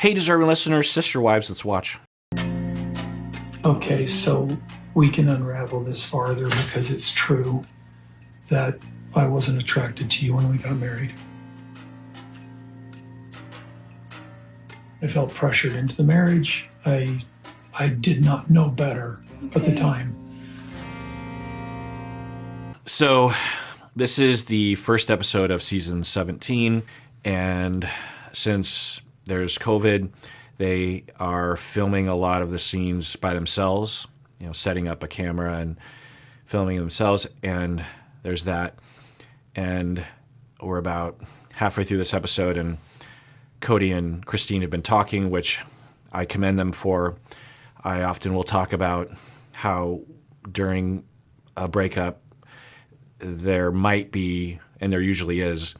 Hey, deserving listeners, sister wives, let's watch. Okay, so we can unravel this farther because it's true that I wasn't attracted to you when we got married. I felt pressured into the marriage. I did not know better at the time. So this is the first episode of season 17, and since there's COVID, they are filming a lot of the scenes by themselves, setting up a camera and filming themselves, and there's that. And we're about halfway through this episode, and Cody and Christine have been talking, which I commend them for. I often will talk about how during a breakup there might be, and there usually is,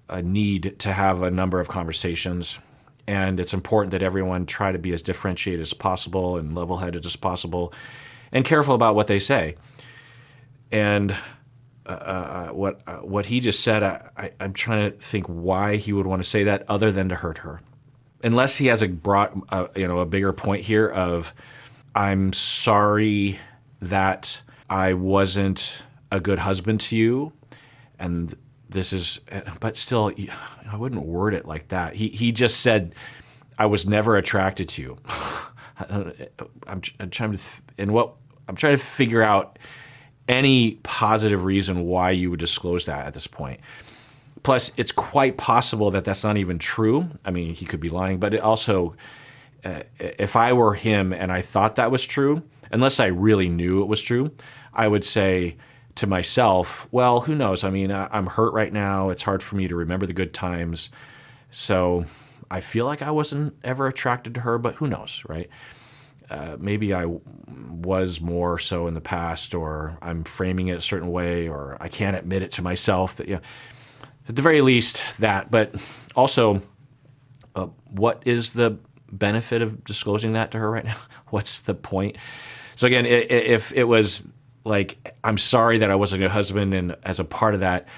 a need to have a number of conversations. And it's important that everyone try to be as differentiated as possible and level-headed as possible and careful about what they say. And what he just said, I'm trying to think why he would want to say that other than to hurt her. Unless he has a bigger point here of, I'm sorry that I wasn't a good husband to you, and this is, but still, I wouldn't word it like that. He just said, I was never attracted to you. I'm trying to figure out any positive reason why you would disclose that at this point. Plus, it's quite possible that that's not even true. I mean, he could be lying, but it also, if I were him and I thought that was true, unless I really knew it was true, I would say to myself, well, who knows? I mean, I'm hurt right now. It's hard for me to remember the good times. So I feel like I wasn't ever attracted to her, but who knows, right? Maybe I was more so in the past, or I'm framing it a certain way, or I can't admit it to myself that, at the very least that. But also, what is the benefit of disclosing that to her right now? What's the point? So again, if it was like, I'm sorry that I wasn't a good husband, and as a part of that,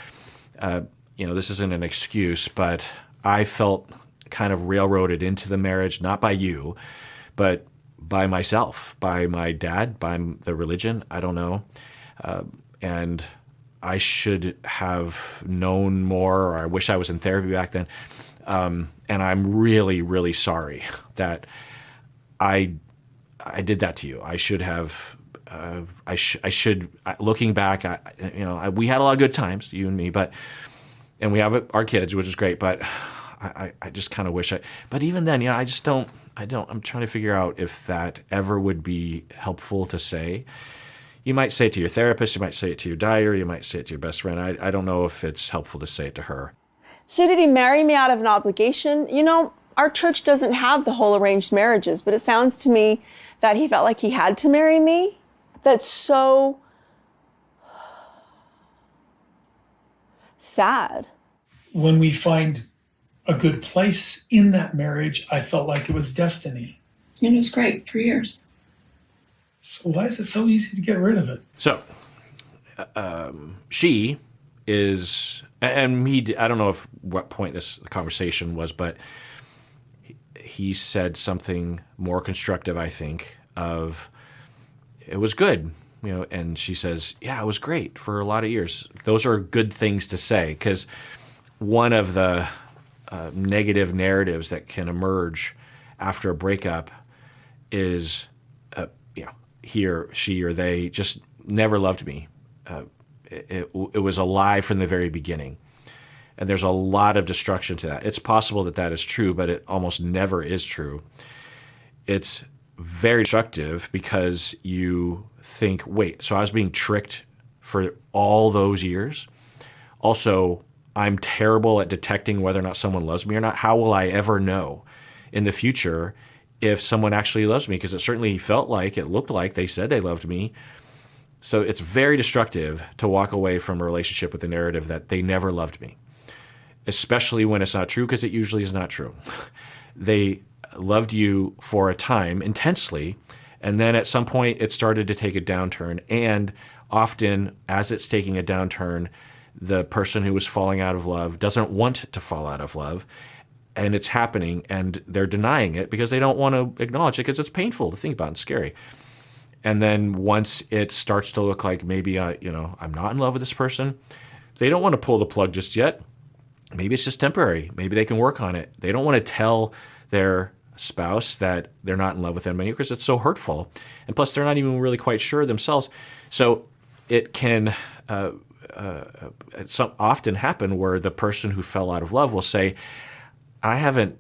this isn't an excuse, but I felt kind of railroaded into the marriage, not by you, but by myself, by my dad, by the religion, I don't know. And I should have known more, or I wish I was in therapy back then. And I'm really, really sorry that I did that to you. I should have, looking back, we had a lot of good times, you and me, and we have our kids, which is great, but I just kind of wish but even then, I'm trying to figure out if that ever would be helpful to say. You might say it to your therapist, you might say it to your diary, you might say it to your best friend. I don't know if it's helpful to say it to her. So did he marry me out of an obligation? Our church doesn't have the whole arranged marriages, but it sounds to me that he felt like he had to marry me. That's so sad. When we find a good place in that marriage, I felt like it was destiny. It was great for years. So why is it so easy to get rid of it? So, she is, and he, I don't know what point this conversation was, but he said something more constructive, I think, of, it was good, and she says, yeah, it was great for a lot of years. Those are good things to say, because one of the negative narratives that can emerge after a breakup is, he or she or they just never loved me. It was a lie from the very beginning. And there's a lot of destruction to that. It's possible that that is true, but it almost never is true. It's very destructive because you think, wait, so I was being tricked for all those years? Also, I'm terrible at detecting whether or not someone loves me or not. How will I ever know in the future if someone actually loves me? Because it certainly looked like they said they loved me. So it's very destructive to walk away from a relationship with the narrative that they never loved me, especially when it's not true, because it usually is not true. They loved you for a time intensely, and then at some point it started to take a downturn. And often, as it's taking a downturn, the person who was falling out of love doesn't want to fall out of love, and it's happening, and they're denying it because they don't want to acknowledge it because it's painful to think about and scary. And then once it starts to look like maybe I'm not in love with this person, they don't want to pull the plug just yet. Maybe it's just temporary. Maybe they can work on it. They don't want to tell their spouse that they're not in love with them anymore because it's so hurtful. And plus, they're not even really quite sure themselves. So it can often happen where the person who fell out of love will say, I haven't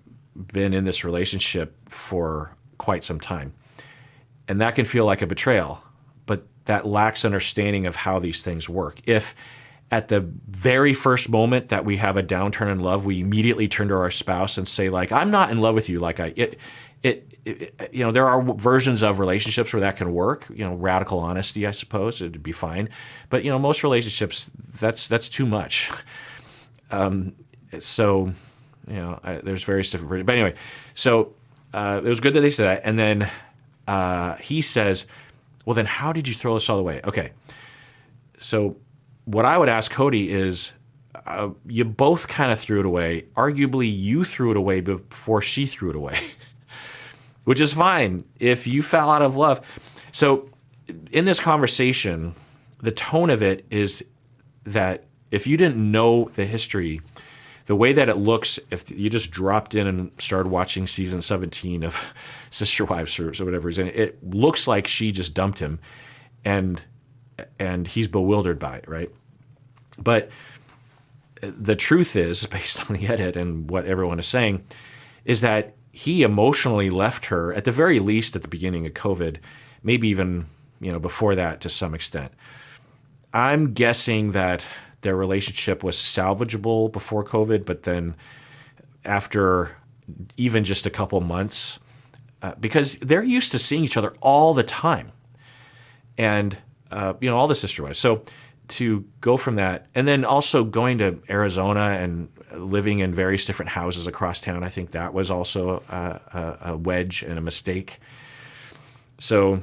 been in this relationship for quite some time. And that can feel like a betrayal, but that lacks understanding of how these things work. If at the very first moment that we have a downturn in love, we immediately turn to our spouse and say, like, I'm not in love with you. Like there are versions of relationships where that can work. Radical honesty, I suppose, it'd be fine. But most relationships, that's too much. So there's various different versions. But anyway, so it was good that they said that. And then he says, well, then how did you throw this all away? Okay. So what I would ask Cody is, you both kind of threw it away. Arguably, you threw it away before she threw it away, which is fine if you fell out of love. So in this conversation, the tone of it is that if you didn't know the history, the way that it looks, if you just dropped in and started watching season 17 of Sister Wives or whatever, it looks like she just dumped him, and he's bewildered by it, right? But the truth is, based on the edit and what everyone is saying, is that he emotionally left her, at the very least at the beginning of COVID, maybe even before that to some extent. I'm guessing that their relationship was salvageable before COVID, but then after even just a couple months, because they're used to seeing each other all the time, and all the sister wives. So to go from that, and then also going to Arizona and living in various different houses across town, I think that was also a wedge and a mistake. So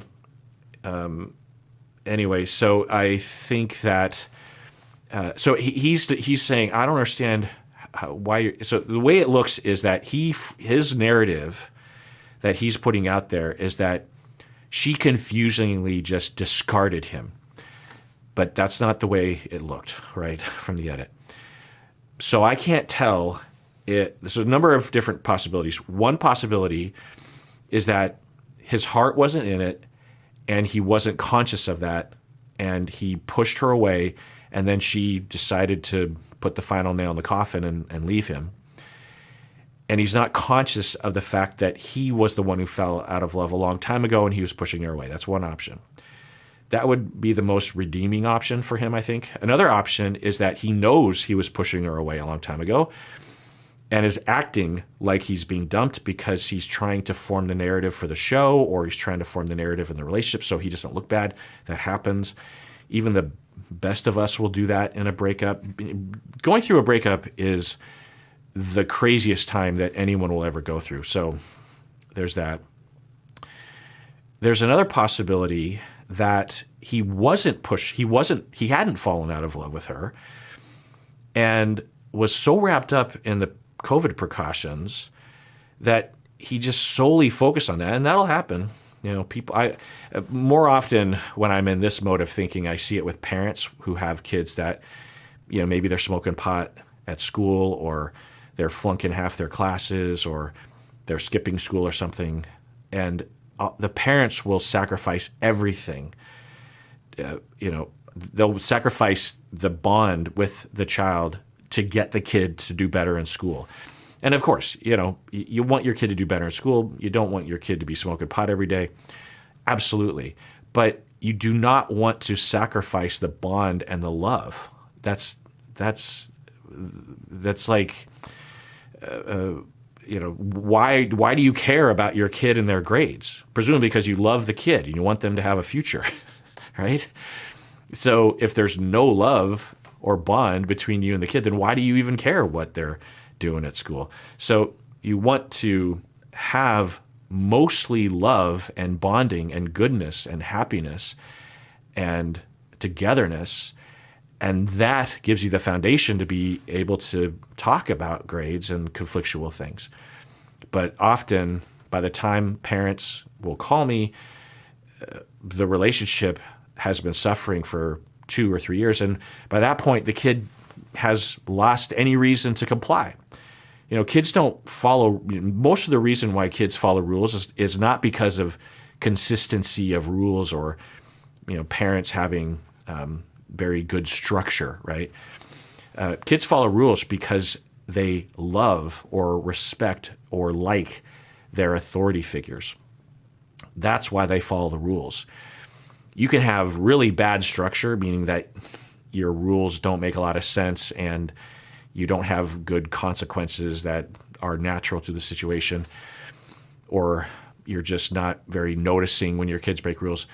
anyway, so I think that so he's saying, I don't understand why. So the way it looks is that his narrative that he's putting out there is that she confusingly just discarded him. But that's not the way it looked, right, from the edit. So I can't tell it. There's a number of different possibilities. One possibility is that his heart wasn't in it, and he wasn't conscious of that, and he pushed her away, and then she decided to put the final nail in the coffin and leave him. And he's not conscious of the fact that he was the one who fell out of love a long time ago, and he was pushing her away. That's one option. That would be the most redeeming option for him, I think. Another option is that he knows he was pushing her away a long time ago and is acting like he's being dumped because he's trying to form the narrative for the show, or he's trying to form the narrative in the relationship so he doesn't look bad. That happens. Even the best of us will do that in a breakup. Going through a breakup is the craziest time that anyone will ever go through. So there's that. There's another possibility that he hadn't fallen out of love with her and was so wrapped up in the COVID precautions that he just solely focused on that. And that'll happen. More often when I'm in this mode of thinking, I see it with parents who have kids that, maybe they're smoking pot at school, or they're flunking half their classes, or they're skipping school or something. And the parents will sacrifice everything. They'll sacrifice the bond with the child to get the kid to do better in school. And of course, you want your kid to do better in school. You don't want your kid to be smoking pot every day. Absolutely. But you do not want to sacrifice the bond and the love. That's like, why do you care about your kid and their grades? Presumably because you love the kid and you want them to have a future, right? So if there's no love or bond between you and the kid, then why do you even care what they're doing at school? So you want to have mostly love and bonding and goodness and happiness and togetherness, And that gives you the foundation to be able to talk about grades and conflictual things. But often, by the time parents will call me, the relationship has been suffering for 2 or 3 years. And by that point, the kid has lost any reason to comply. Kids don't follow. Most of the reason why kids follow rules is not because of consistency of rules or, parents having very good structure, right? Kids follow rules because they love or respect or like their authority figures. That's why they follow the rules. You can have really bad structure, meaning that your rules don't make a lot of sense and you don't have good consequences that are natural to the situation, or you're just not very noticing when your kids break rules.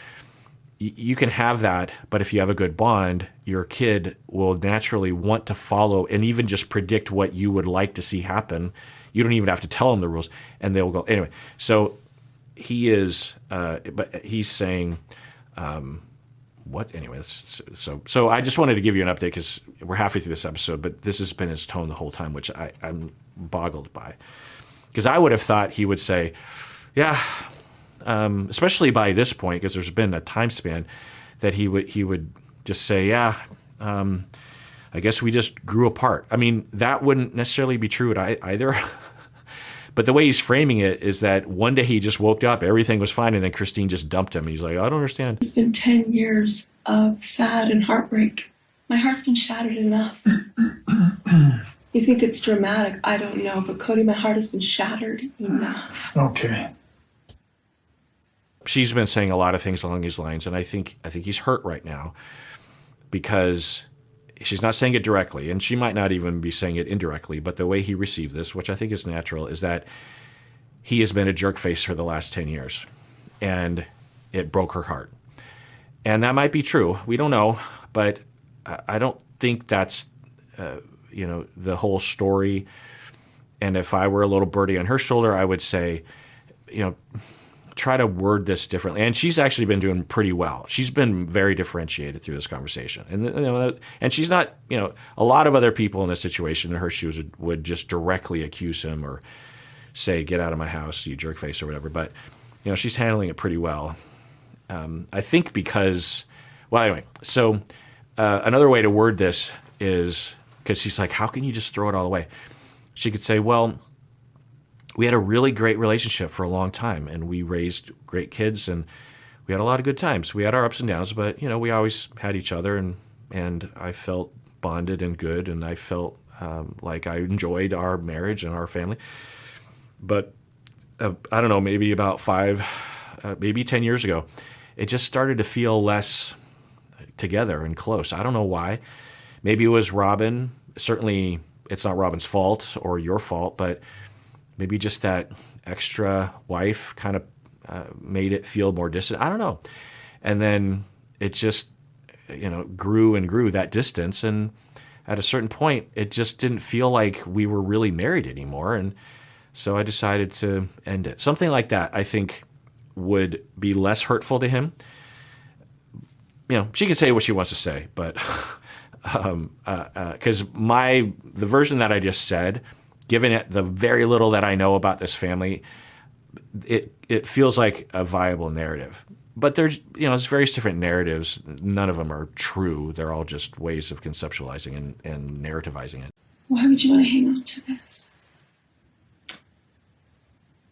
You can have that, but if you have a good bond, your kid will naturally want to follow and even just predict what you would like to see happen. You don't even have to tell them the rules, and they'll go anyway. So he is, but he's saying, what? Anyway, so I just wanted to give you an update because we're halfway through this episode, but this has been his tone the whole time, which I'm boggled by. Because I would have thought he would say, yeah, especially by this point, because there's been a time span, that he would just say, yeah, I guess we just grew apart. I mean, that wouldn't necessarily be true either. But the way he's framing it is that one day he just woke up, everything was fine, and then Christine just dumped him. He's like, I don't understand. It's been 10 years of sad and heartbreak. My heart's been shattered enough. You think it's dramatic? I don't know. But Cody, my heart has been shattered enough. Okay. She's been saying a lot of things along these lines, and I think he's hurt right now because she's not saying it directly, and she might not even be saying it indirectly, but the way he received this, which I think is natural, is that he has been a jerk face for the last 10 years, and it broke her heart. And that might be true. We don't know, but I don't think that's, the whole story. And if I were a little birdie on her shoulder, I would say, try to word this differently. And she's actually been doing pretty well. She's been very differentiated through this conversation. And she's not, a lot of other people in this situation in her shoes would just directly accuse him or say, get out of my house, you jerk face or whatever. But, she's handling it pretty well. I think because, well, anyway, so another way to word this is, because she's like, how can you just throw it all away? She could say, well, we had a really great relationship for a long time, and we raised great kids, and we had a lot of good times. We had our ups and downs, but we always had each other, and I felt bonded and good, and I felt like I enjoyed our marriage and our family. But I don't know, maybe about 10 years ago, it just started to feel less together and close. I don't know why. Maybe it was Robin. Certainly, it's not Robin's fault or your fault, but maybe just that extra wife kind of made it feel more distant. I don't know. And then it just, grew and grew, that distance. And at a certain point, it just didn't feel like we were really married anymore. And so I decided to end it. Something like that, I think, would be less hurtful to him. She can say what she wants to say, but because the version that I just said, given it the very little that I know about this family, it feels like a viable narrative. But there's various different narratives. None of them are true. They're all just ways of conceptualizing and narrativizing it. Why would you want to hang on to this?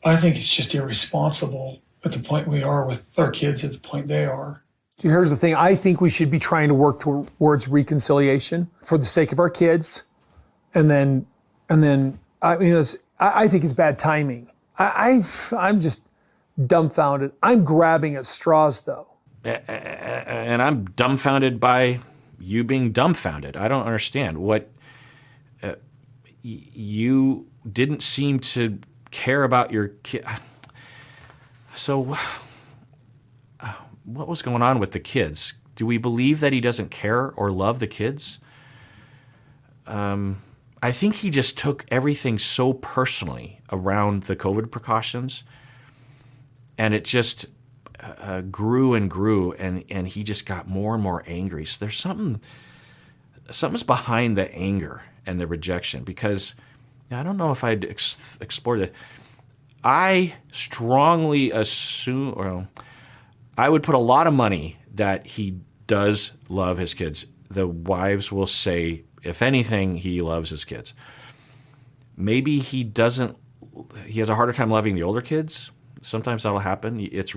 I think it's just irresponsible at the point we are with our kids at the point they are. Here's the thing. I think we should be trying to work towards reconciliation for the sake of our kids. And then I think it's bad timing. I'm just dumbfounded. I'm grabbing at straws, though. And I'm dumbfounded by you being dumbfounded. I don't understand what you didn't seem to care about your kid. So what was going on with the kids? Do we believe that he doesn't care or love the kids? I think he just took everything so personally around the COVID precautions, and it just grew and grew, and he just got more and more angry. So there's something something's behind the anger and the rejection, because I don't know if I'd explored it. I strongly assume, or I would put a lot of money that he does love his kids. The wives will say, if anything, he loves his kids. Maybe he doesn't, he has a harder time loving the older kids. Sometimes that'll happen. It's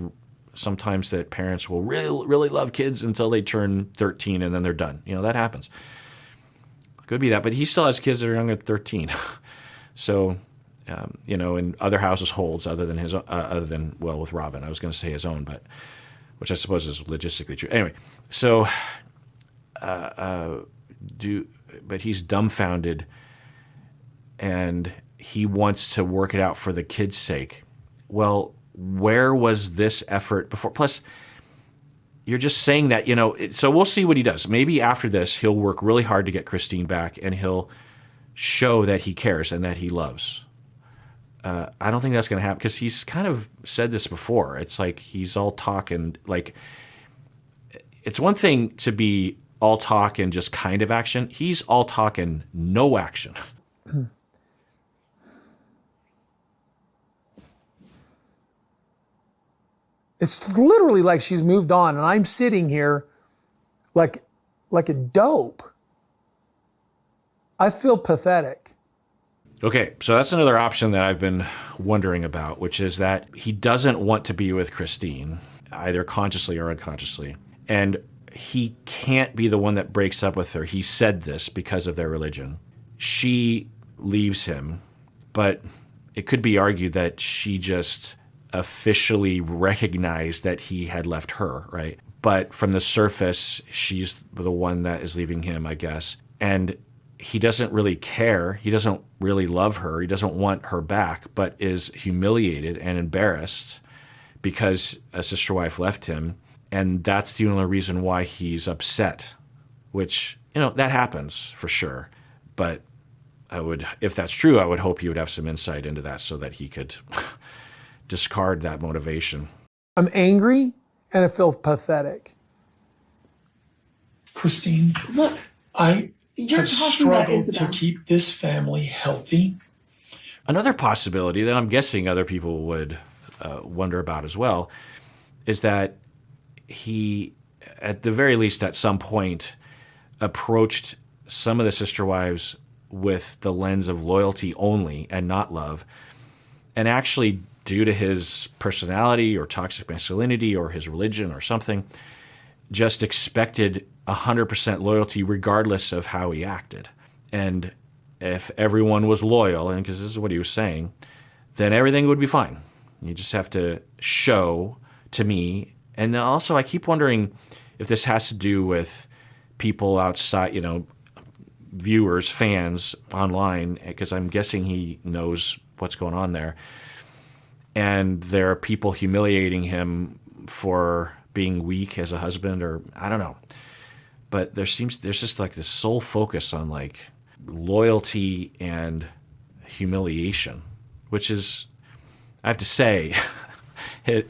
sometimes that parents will really, really love kids until they turn 13 and then they're done. That happens. Could be that, but he still has kids that are younger than 13. So, in other households other than with Robin, I was going to say his own, but which I suppose is logistically true. Anyway, so but he's dumbfounded, and he wants to work it out for the kids' sake. Well, where was this effort before? Plus, you're just saying that, so we'll see what he does. Maybe after this, he'll work really hard to get Christine back, and he'll show that he cares and that he loves. I don't think that's going to happen, because he's kind of said this before. It's like he's all talk and like, it's one thing to be all talk and just kind of action. He's all talk and no action. It's literally like she's moved on, and I'm sitting here like a dope. I feel pathetic. Okay, so that's another option that I've been wondering about, which is that he doesn't want to be with Christine, either consciously or unconsciously. And he can't be the one that breaks up with her. He said this because of their religion. She leaves him, but it could be argued that she just officially recognized that he had left her, right? But from the surface, she's the one that is leaving him, I guess. And he doesn't really care. He doesn't really love her. He doesn't want her back, but is humiliated and embarrassed because a sister wife left him. And that's the only reason why he's upset, which, that happens for sure. But if that's true, I would hope you would have some insight into that so that he could discard that motivation. I'm angry and I feel pathetic. Christine, Look, I you're have talking about struggled to Isabel. keep this family healthy. Another possibility that I'm guessing other people would wonder about as well is that he, at the very least at some point, approached some of the sister wives with the lens of loyalty only and not love, and actually, due to his personality or toxic masculinity or his religion or something, just expected 100% loyalty regardless of how he acted. And if everyone was loyal, and because this is what he was saying, then everything would be fine. You just have to show to me. And also, I keep wondering if this has to do with people outside, viewers, fans online, because I'm guessing he knows what's going on there. And there are people humiliating him for being weak as a husband, or I don't know. But there's just like this sole focus on like loyalty and humiliation, which is, I have to say, I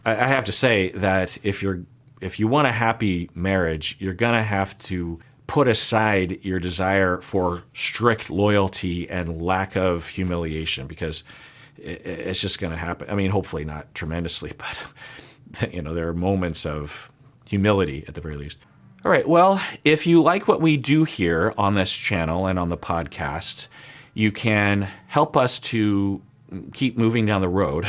have to say that if you want a happy marriage, you're gonna have to put aside your desire for strict loyalty and lack of humiliation, because it's just going to happen. I mean, hopefully not tremendously, but there are moments of humility at the very least. All right. Well, if you like what we do here on this channel and on the podcast, you can help us to keep moving down the road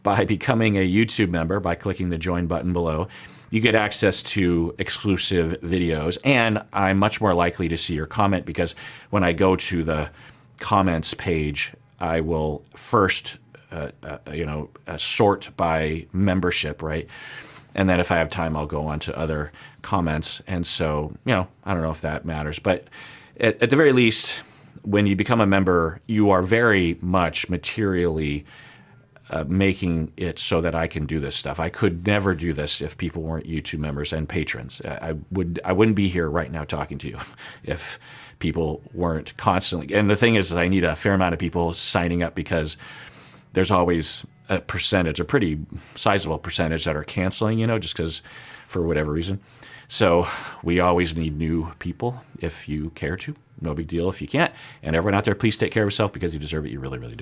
by becoming a YouTube member by clicking the join button below. You get access to exclusive videos, and I'm much more likely to see your comment, because when I go to the comments page, I will first, sort by membership, right? And then if I have time, I'll go on to other comments. And so, I don't know if that matters. But at the very least, when you become a member, you are very much materially making it so that I can do this stuff. I could never do this if people weren't YouTube members and patrons. I wouldn't be here right now talking to you if people weren't constantly. And the thing is that I need a fair amount of people signing up, because there's always a percentage, a pretty sizable percentage, that are canceling, just because for whatever reason. So we always need new people if you care to. No big deal if you can't. And everyone out there, please take care of yourself because you deserve it. You really, really do.